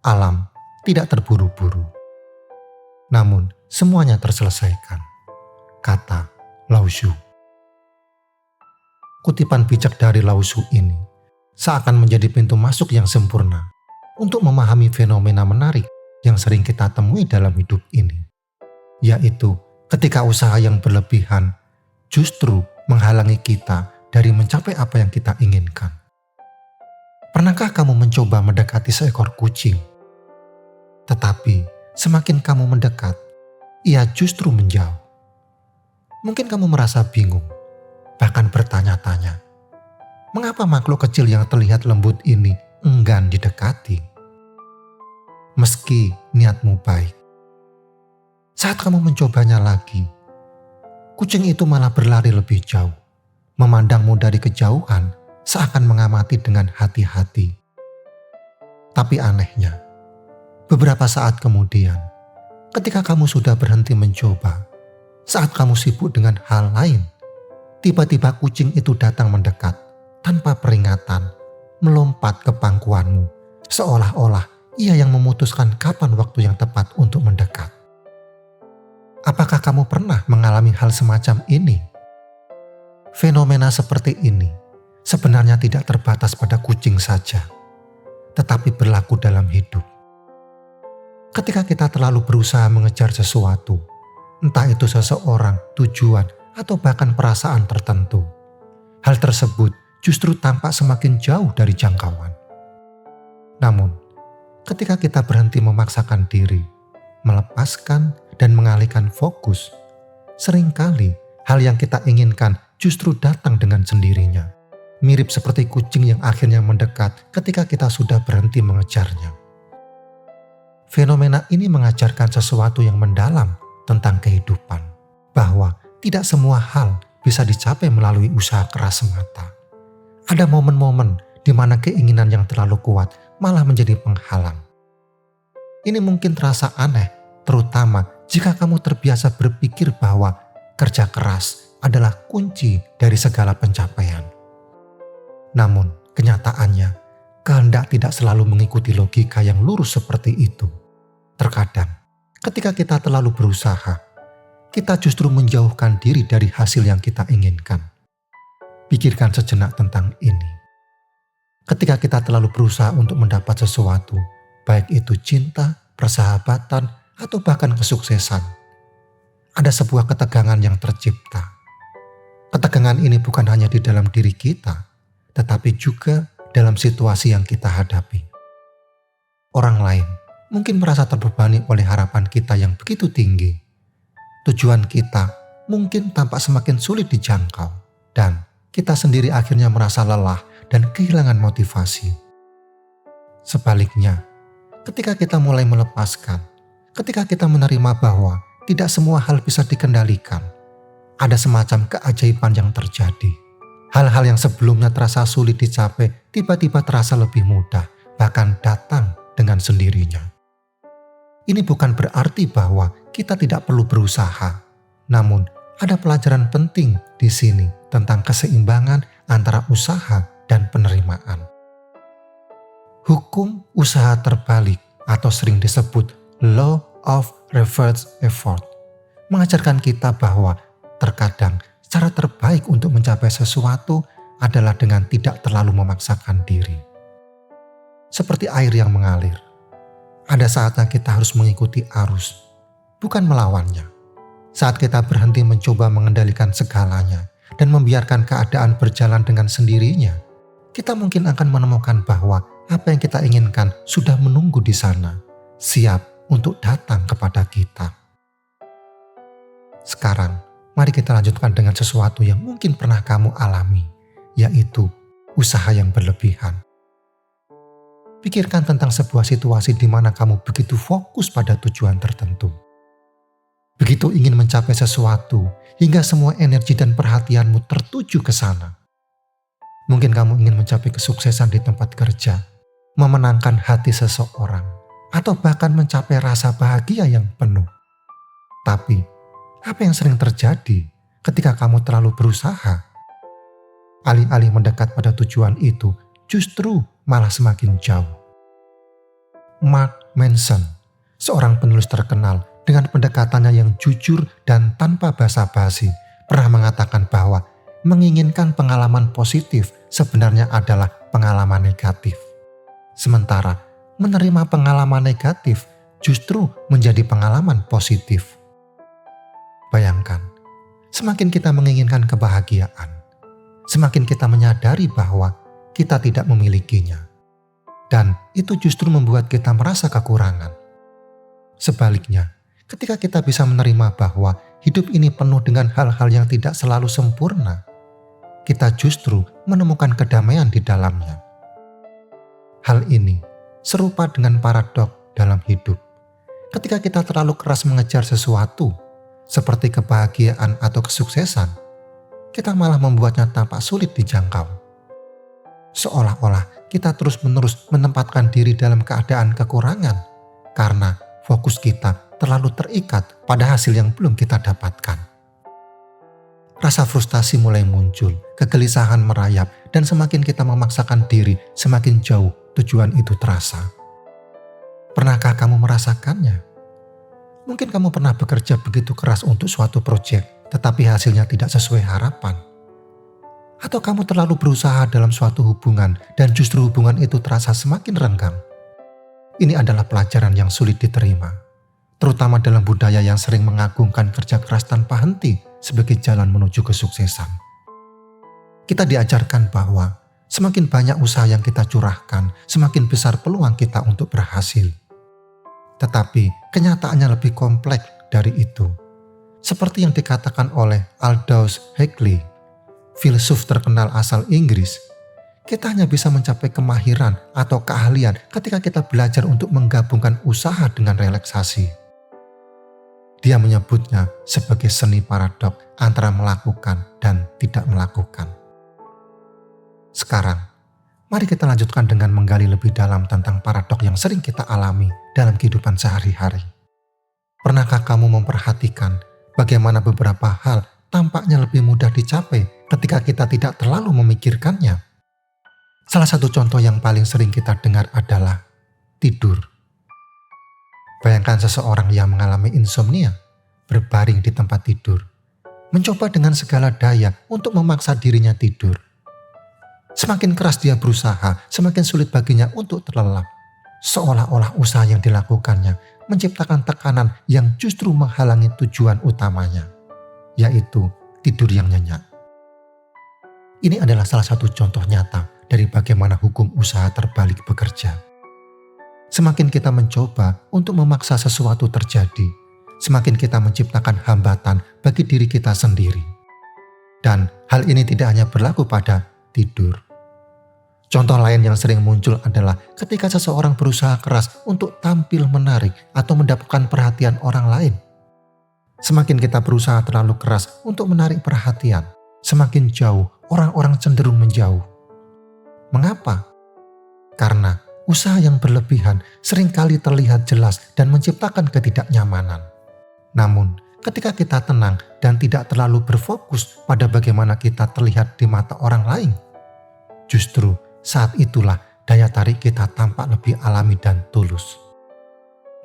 alam tidak terburu-buru. Namun semuanya terselesaikan. Kata Lao Tzu. Kutipan bijak dari Lao Tzu ini seakan menjadi pintu masuk yang sempurna untuk memahami fenomena menarik yang sering kita temui dalam hidup ini, yaitu ketika usaha yang berlebihan justru menghalangi kita dari mencapai apa yang kita inginkan. Pernahkah kamu mencoba mendekati seekor kucing? Tetapi semakin kamu mendekat, ia justru menjauh. Mungkin kamu merasa bingung, bahkan bertanya-tanya, mengapa makhluk kecil yang terlihat lembut ini enggan didekati? Meski niatmu baik. Saat kamu mencobanya lagi, kucing itu malah berlari lebih jauh, memandangmu dari kejauhan seakan mengamati dengan hati-hati. Tapi anehnya, beberapa saat kemudian, ketika kamu sudah berhenti mencoba, saat kamu sibuk dengan hal lain, tiba-tiba kucing itu datang mendekat tanpa peringatan, melompat ke pangkuanmu, seolah-olah ia yang memutuskan kapan waktu yang tepat untuk mendekat. Apakah kamu pernah mengalami hal semacam ini? Fenomena seperti ini sebenarnya tidak terbatas pada kucing saja, tetapi berlaku dalam hidup. Ketika kita terlalu berusaha mengejar sesuatu, entah itu seseorang, tujuan, atau bahkan perasaan tertentu, hal tersebut justru tampak semakin jauh dari jangkauan. Namun, ketika kita berhenti memaksakan diri, melepaskan dan mengalihkan fokus, seringkali hal yang kita inginkan justru datang dengan sendirinya. Mirip seperti kucing yang akhirnya mendekat ketika kita sudah berhenti mengejarnya. Fenomena ini mengajarkan sesuatu yang mendalam tentang kehidupan, bahwa tidak semua hal bisa dicapai melalui usaha keras semata. Ada momen-momen di mana keinginan yang terlalu kuat malah menjadi penghalang. Ini mungkin terasa aneh, terutama jika kamu terbiasa berpikir bahwa kerja keras adalah kunci dari segala pencapaian. Namun, kenyataannya, kehendak tidak selalu mengikuti logika yang lurus seperti itu. Terkadang, ketika kita terlalu berusaha, kita justru menjauhkan diri dari hasil yang kita inginkan. Pikirkan sejenak tentang ini. Ketika kita terlalu berusaha untuk mendapat sesuatu, baik itu cinta, persahabatan, atau bahkan kesuksesan, ada sebuah ketegangan yang tercipta. Ketegangan ini bukan hanya di dalam diri kita, tetapi juga dalam situasi yang kita hadapi. Orang lain mungkin merasa terbebani oleh harapan kita yang begitu tinggi. Tujuan kita mungkin tampak semakin sulit dijangkau, dan kita sendiri akhirnya merasa lelah dan kehilangan motivasi. Sebaliknya, ketika kita mulai melepaskan, ketika kita menerima bahwa tidak semua hal bisa dikendalikan, ada semacam keajaiban yang terjadi. Hal-hal yang sebelumnya terasa sulit dicapai tiba-tiba terasa lebih mudah, bahkan datang dengan sendirinya. Ini bukan berarti bahwa kita tidak perlu berusaha, namun ada pelajaran penting di sini tentang keseimbangan antara usaha dan penerimaan. Hukum usaha terbalik atau sering disebut Law of Reverse Effort mengajarkan kita bahwa terkadang cara terbaik untuk mencapai sesuatu adalah dengan tidak terlalu memaksakan diri. Seperti air yang mengalir, ada saatnya kita harus mengikuti arus, bukan melawannya. Saat kita berhenti mencoba mengendalikan segalanya dan membiarkan keadaan berjalan dengan sendirinya, kita mungkin akan menemukan bahwa apa yang kita inginkan sudah menunggu di sana, siap untuk datang kepada kita. Sekarang, mari kita lanjutkan dengan sesuatu yang mungkin pernah kamu alami, yaitu usaha yang berlebihan. Pikirkan tentang sebuah situasi di mana kamu begitu fokus pada tujuan tertentu. Begitu ingin mencapai sesuatu, hingga semua energi dan perhatianmu tertuju ke sana. Mungkin kamu ingin mencapai kesuksesan di tempat kerja, memenangkan hati seseorang, atau bahkan mencapai rasa bahagia yang penuh. Tapi, apa yang sering terjadi ketika kamu terlalu berusaha? Alih-alih mendekat pada tujuan itu, justru malah semakin jauh. Mark Manson, seorang penulis terkenal dengan pendekatannya yang jujur dan tanpa basa-basi, pernah mengatakan bahwa menginginkan pengalaman positif sebenarnya adalah pengalaman negatif. Sementara menerima pengalaman negatif justru menjadi pengalaman positif. Bayangkan, semakin kita menginginkan kebahagiaan, semakin kita menyadari bahwa kita tidak memilikinya. Dan itu justru membuat kita merasa kekurangan. Sebaliknya, ketika kita bisa menerima bahwa hidup ini penuh dengan hal-hal yang tidak selalu sempurna, kita justru menemukan kedamaian di dalamnya. Hal ini serupa dengan paradok dalam hidup. Ketika kita terlalu keras mengejar sesuatu, seperti kebahagiaan atau kesuksesan, kita malah membuatnya tampak sulit dijangkau. Seolah-olah kita terus-menerus menempatkan diri dalam keadaan kekurangan karena fokus kita terlalu terikat pada hasil yang belum kita dapatkan. Rasa frustasi mulai muncul, kegelisahan merayap, dan semakin kita memaksakan diri, semakin jauh tujuan itu terasa. Pernahkah kamu merasakannya? Mungkin kamu pernah bekerja begitu keras untuk suatu proyek, tetapi hasilnya tidak sesuai harapan. Atau kamu terlalu berusaha dalam suatu hubungan dan justru hubungan itu terasa semakin renggang. Ini adalah pelajaran yang sulit diterima, terutama dalam budaya yang sering mengagungkan kerja keras tanpa henti sebagai jalan menuju kesuksesan. Kita diajarkan bahwa semakin banyak usaha yang kita curahkan, semakin besar peluang kita untuk berhasil. Tetapi kenyataannya lebih kompleks dari itu. Seperti yang dikatakan oleh Aldous Huxley, filsuf terkenal asal Inggris, kita hanya bisa mencapai kemahiran atau keahlian ketika kita belajar untuk menggabungkan usaha dengan relaksasi. Dia menyebutnya sebagai seni paradok antara melakukan dan tidak melakukan. Sekarang, mari kita lanjutkan dengan menggali lebih dalam tentang paradok yang sering kita alami dalam kehidupan sehari-hari. Pernahkah kamu memperhatikan bagaimana beberapa hal tampaknya lebih mudah dicapai ketika kita tidak terlalu memikirkannya? Salah satu contoh yang paling sering kita dengar adalah tidur. Bayangkan seseorang yang mengalami insomnia, berbaring di tempat tidur, mencoba dengan segala daya untuk memaksa dirinya tidur. Semakin keras dia berusaha, semakin sulit baginya untuk terlelap. Seolah-olah usaha yang dilakukannya menciptakan tekanan yang justru menghalangi tujuan utamanya, yaitu tidur yang nyenyak. Ini adalah salah satu contoh nyata dari bagaimana hukum usaha terbalik bekerja. Semakin kita mencoba untuk memaksa sesuatu terjadi, semakin kita menciptakan hambatan bagi diri kita sendiri. Dan hal ini tidak hanya berlaku pada tidur. Contoh lain yang sering muncul adalah ketika seseorang berusaha keras untuk tampil menarik atau mendapatkan perhatian orang lain. Semakin kita berusaha terlalu keras untuk menarik perhatian, semakin jauh orang-orang cenderung menjauh. Mengapa? Karena usaha yang berlebihan seringkali terlihat jelas dan menciptakan ketidaknyamanan. Namun, ketika kita tenang dan tidak terlalu berfokus pada bagaimana kita terlihat di mata orang lain, justru saat itulah daya tarik kita tampak lebih alami dan tulus.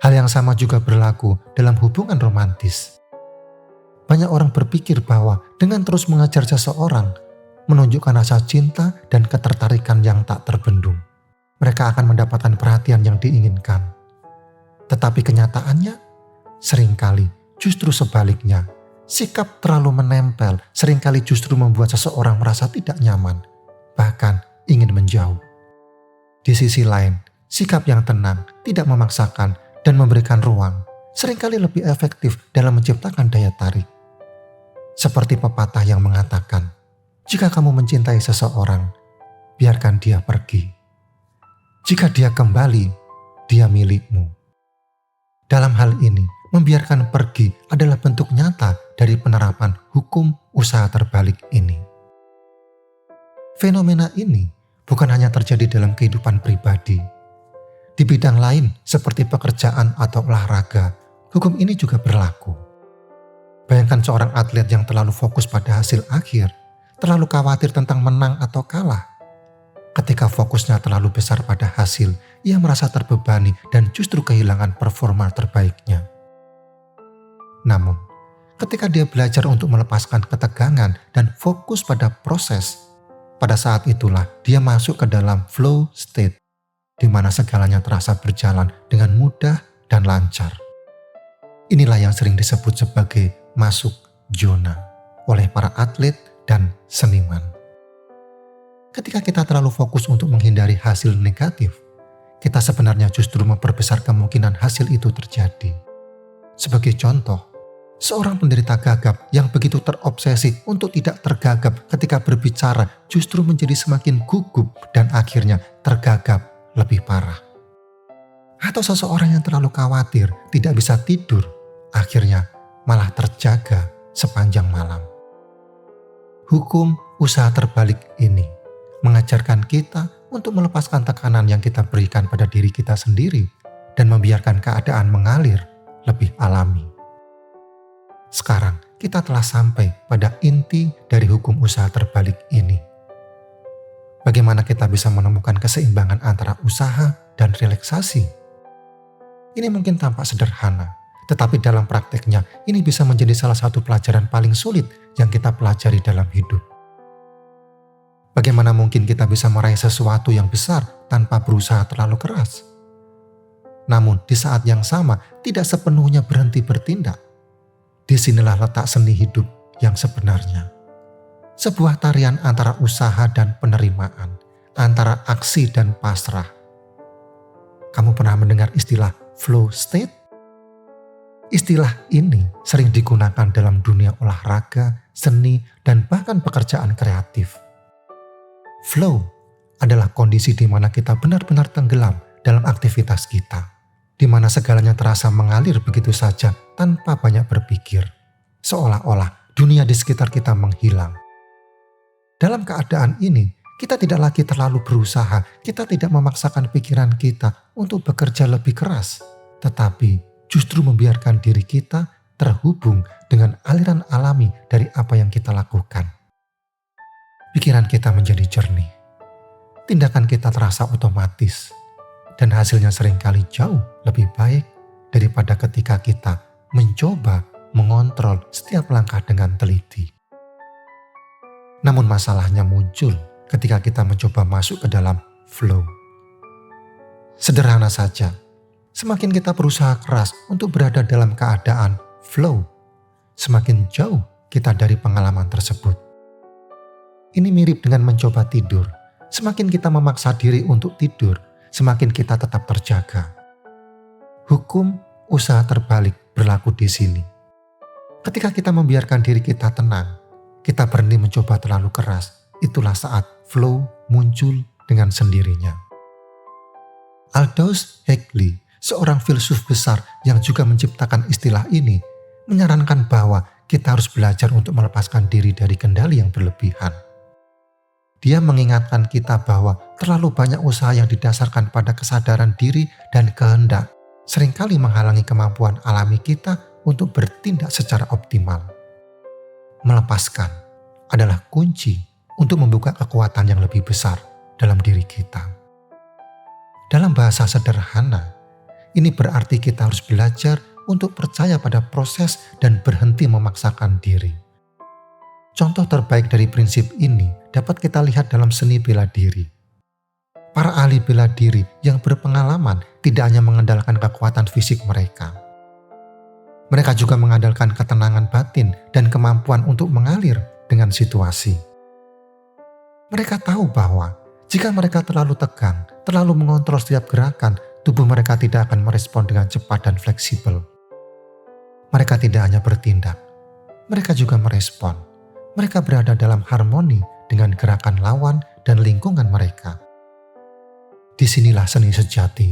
Hal yang sama juga berlaku dalam hubungan romantis. Banyak orang berpikir bahwa dengan terus mengejar seseorang, menunjukkan rasa cinta dan ketertarikan yang tak terbendung, mereka akan mendapatkan perhatian yang diinginkan. Tetapi kenyataannya, seringkali justru sebaliknya. Sikap terlalu menempel seringkali justru membuat seseorang merasa tidak nyaman, bahkan ingin menjauh. Di sisi lain, sikap yang tenang, tidak memaksakan, dan memberikan ruang seringkali lebih efektif dalam menciptakan daya tarik. Seperti pepatah yang mengatakan, jika kamu mencintai seseorang, biarkan dia pergi. Jika dia kembali, dia milikmu. Dalam hal ini, membiarkan pergi adalah bentuk nyata dari penerapan hukum usaha terbalik ini. Fenomena ini bukan hanya terjadi dalam kehidupan pribadi. Di bidang lain seperti pekerjaan atau olahraga, hukum ini juga berlaku. Bayangkan seorang atlet yang terlalu fokus pada hasil akhir, terlalu khawatir tentang menang atau kalah. Ketika fokusnya terlalu besar pada hasil, ia merasa terbebani dan justru kehilangan performa terbaiknya. Namun, ketika dia belajar untuk melepaskan ketegangan dan fokus pada proses, pada saat itulah dia masuk ke dalam flow state, di mana segalanya terasa berjalan dengan mudah dan lancar. Inilah yang sering disebut sebagai masuk zona oleh para atlet dan seniman. Ketika kita terlalu fokus untuk menghindari hasil negatif, kita sebenarnya justru memperbesar kemungkinan hasil itu terjadi. Sebagai contoh, seorang penderita gagap yang begitu terobsesi untuk tidak tergagap ketika berbicara justru menjadi semakin gugup dan akhirnya tergagap lebih parah. Atau seseorang yang terlalu khawatir tidak bisa tidur, akhirnya malah terjaga sepanjang malam. Hukum usaha terbalik ini mengajarkan kita untuk melepaskan tekanan yang kita berikan pada diri kita sendiri dan membiarkan keadaan mengalir lebih alami. Sekarang kita telah sampai pada inti dari hukum usaha terbalik ini. Bagaimana kita bisa menemukan keseimbangan antara usaha dan relaksasi? Ini mungkin tampak sederhana, tetapi dalam prakteknya ini bisa menjadi salah satu pelajaran paling sulit yang kita pelajari dalam hidup. Bagaimana mungkin kita bisa meraih sesuatu yang besar tanpa berusaha terlalu keras? Namun di saat yang sama tidak sepenuhnya berhenti bertindak. Disinilah letak seni hidup yang sebenarnya. Sebuah tarian antara usaha dan penerimaan, antara aksi dan pasrah. Kamu pernah mendengar istilah flow state? Istilah ini sering digunakan dalam dunia olahraga, seni, dan bahkan pekerjaan kreatif. Flow adalah kondisi di mana kita benar-benar tenggelam dalam aktivitas kita, di mana segalanya terasa mengalir begitu saja tanpa banyak berpikir, seolah-olah dunia di sekitar kita menghilang. Dalam keadaan ini, kita tidak lagi terlalu berusaha, kita tidak memaksakan pikiran kita untuk bekerja lebih keras, tetapi justru membiarkan diri kita terhubung dengan aliran alami dari apa yang kita lakukan. Pikiran kita menjadi jernih, tindakan kita terasa otomatis, dan hasilnya seringkali jauh lebih baik daripada ketika kita mencoba mengontrol setiap langkah dengan teliti. Namun masalahnya muncul ketika kita mencoba masuk ke dalam flow. Sederhana saja, semakin kita berusaha keras untuk berada dalam keadaan flow, semakin jauh kita dari pengalaman tersebut. Ini mirip dengan mencoba tidur. Semakin kita memaksa diri untuk tidur, semakin kita tetap terjaga. Hukum usaha terbalik berlaku di sini. Ketika kita membiarkan diri kita tenang, kita berhenti mencoba terlalu keras, itulah saat flow muncul dengan sendirinya. Aldous Huxley, seorang filsuf besar yang juga menciptakan istilah ini, menyarankan bahwa kita harus belajar untuk melepaskan diri dari kendali yang berlebihan. Dia mengingatkan kita bahwa terlalu banyak usaha yang didasarkan pada kesadaran diri dan kehendak seringkali menghalangi kemampuan alami kita untuk bertindak secara optimal. Melepaskan adalah kunci untuk membuka kekuatan yang lebih besar dalam diri kita. Dalam bahasa sederhana, ini berarti kita harus belajar untuk percaya pada proses dan berhenti memaksakan diri. Contoh terbaik dari prinsip ini dapat kita lihat dalam seni bela diri. Para ahli bela diri yang berpengalaman tidak hanya mengandalkan kekuatan fisik mereka. Mereka juga mengandalkan ketenangan batin dan kemampuan untuk mengalir dengan situasi. Mereka tahu bahwa jika mereka terlalu tegang, terlalu mengontrol setiap gerakan, tubuh mereka tidak akan merespon dengan cepat dan fleksibel. Mereka tidak hanya bertindak, mereka juga merespon. Mereka berada dalam harmoni dengan gerakan lawan dan lingkungan mereka. Disinilah seni sejati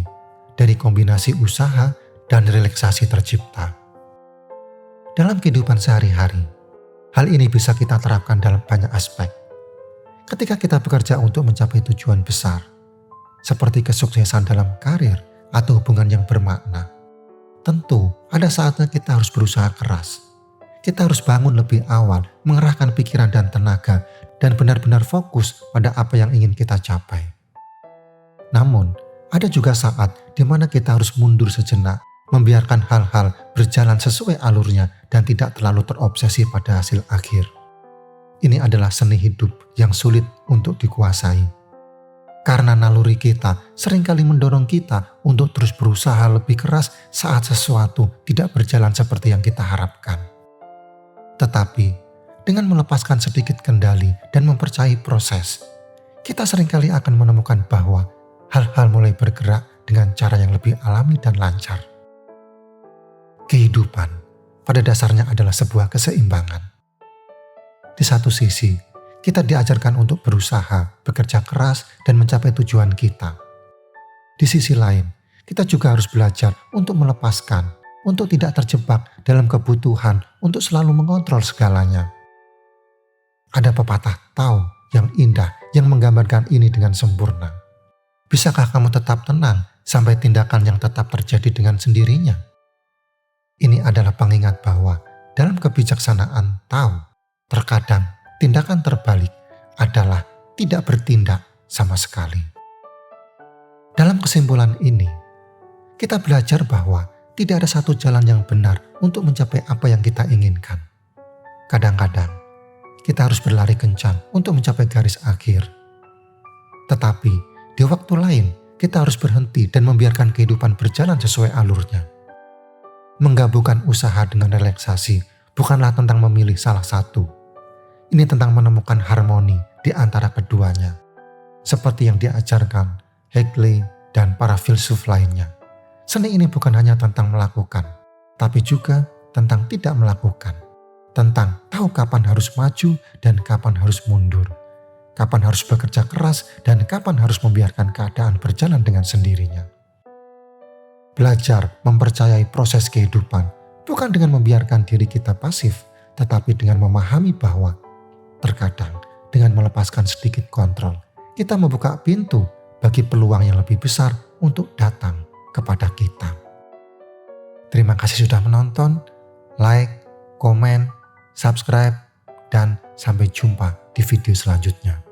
dari kombinasi usaha dan relaksasi tercipta. Dalam kehidupan sehari-hari, hal ini bisa kita terapkan dalam banyak aspek. Ketika kita bekerja untuk mencapai tujuan besar, seperti kesuksesan dalam karir atau hubungan yang bermakna, tentu ada saatnya kita harus berusaha keras. Kita harus bangun lebih awal, mengerahkan pikiran dan tenaga, dan benar-benar fokus pada apa yang ingin kita capai. Namun, ada juga saat di mana kita harus mundur sejenak, membiarkan hal-hal berjalan sesuai alurnya dan tidak terlalu terobsesi pada hasil akhir. Ini adalah seni hidup yang sulit untuk dikuasai. Karena naluri kita seringkali mendorong kita untuk terus berusaha lebih keras saat sesuatu tidak berjalan seperti yang kita harapkan. Tetapi, dengan melepaskan sedikit kendali dan mempercayai proses, kita seringkali akan menemukan bahwa hal-hal mulai bergerak dengan cara yang lebih alami dan lancar. Kehidupan pada dasarnya adalah sebuah keseimbangan. Di satu sisi, kita diajarkan untuk berusaha, bekerja keras, dan mencapai tujuan kita. Di sisi lain, kita juga harus belajar untuk melepaskan, untuk tidak terjebak dalam kebutuhan untuk selalu mengontrol segalanya. Ada pepatah Tao yang indah yang menggambarkan ini dengan sempurna. Bisakah kamu tetap tenang sampai tindakan yang tetap terjadi dengan sendirinya? Ini adalah pengingat bahwa dalam kebijaksanaan Tao, terkadang tindakan terbalik adalah tidak bertindak sama sekali. Dalam kesimpulan ini, kita belajar bahwa tidak ada satu jalan yang benar untuk mencapai apa yang kita inginkan. Kadang-kadang, kita harus berlari kencang untuk mencapai garis akhir. Tetapi, di waktu lain, kita harus berhenti dan membiarkan kehidupan berjalan sesuai alurnya. Menggabungkan usaha dengan relaksasi bukanlah tentang memilih salah satu. Ini tentang menemukan harmoni di antara keduanya, seperti yang diajarkan Hegel dan para filsuf lainnya. Seni ini bukan hanya tentang melakukan, tapi juga tentang tidak melakukan, tentang tahu kapan harus maju dan kapan harus mundur, kapan harus bekerja keras dan kapan harus membiarkan keadaan berjalan dengan sendirinya. Belajar mempercayai proses kehidupan bukan dengan membiarkan diri kita pasif, tetapi dengan memahami bahwa terkadang dengan melepaskan sedikit kontrol, kita membuka pintu bagi peluang yang lebih besar untuk datang kepada kita. Terima kasih sudah menonton, like, komen, subscribe, dan sampai jumpa di video selanjutnya.